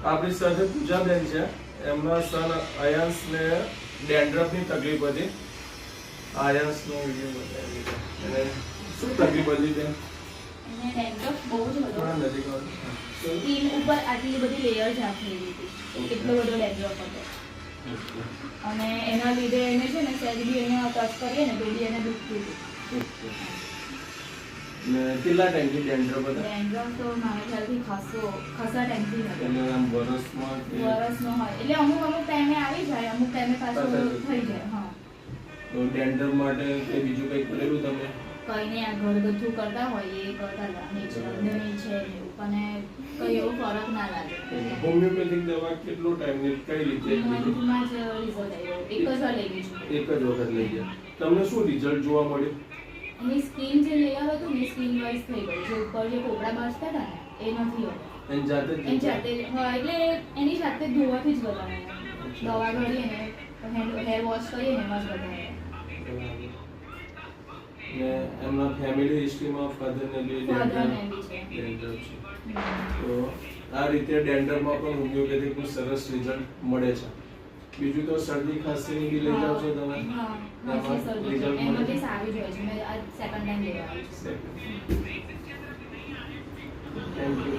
આપણી સાથે પૂજાબેન છે, એમના સન અયાંશ ને ડેન્ડ્રફ ની તકલીફ હતી. આયાંશ નો વિડીયો બતાવી દીધો. એને શું તકલીફ હતી બેન? એને ડેન્ડ્રફ બહુ જ હતો. થોડા નજીક આવો. સ્કિન ઉપર આટલી બધી લેયર ઝાંખ થઈ ગઈ હતી. એટલો બધો ડેન્ડ્રફ હતો. અને એના લીધે એને છે ને સહેજ બી અહીંયા ટચ કરીએ ને તો બી એને દુખતું હતું. ને કેટલા ટાઈમથી ડેન્ડ્રફ હતા? ડેન્ડ્રફ તો મારા ખ્યાલથી ખાસા ટાઈમથી હતો. એટલે આમ વરસમાં કે વરસનો હોય એટલે અમુક ટાઈમે આવી જાય, અમુક ટાઈમે પાછું થઈ જાય. હા, તો ડેન્ડ્રફ માટે કે બીજું કંઈ કરેલું તમે? કઈ નહીં, આ ઘરગથ્થું કરતા હોય એ કરતા હતા. નેચરલ દહીં છે ને એવું, પણ કઈ એવો ફરક ના લાગે. હોમિયોપેથિક દવા કેટલો ટાઈમની કઈ રીતે મંથમાં જ રિઝલ્ટ આવ્યો. એક જ વાર લઈ ગઈ છું. એક જ વખત લઈ ગયા. તમને શું રિઝલ્ટ જોવા મળ્યું? એની સ્કિન જે લેયર હતું ને સ્કિન વાઇઝ થઈ ગયું. જે ઉપર જે કોપડા બાજતા હતા ને એ નથી હોતા. એની જાતે જ એની જાતે હા, એટલે એની જાતે જ ધોવાથી જ બતાવે. દવા ઘડીએ ને હેર વોશ કરીએ ને એમાં જ બતાવે. ને એમના ફેમિલી હિસ્ટ્રીમાં ફાધરને બી ફાધરને બી છે. ડેન્ડ્રફ છે. તો આ રીતે ડેન્ડ્રફમાં પણ હોમિયોપેથિકનું સરસ રિઝલ્ટ મળે છે. બીજું તો શરદી ખાંસીની બી લઈ જાવ છો તમે? હા, એમાં સર્જરી રિઝલ્ટ મળે એમાં છે? બી સારું જ હોય છે. મેં આ સેકન્ડ ટાઈમ લેવા આવી છું. Thank you.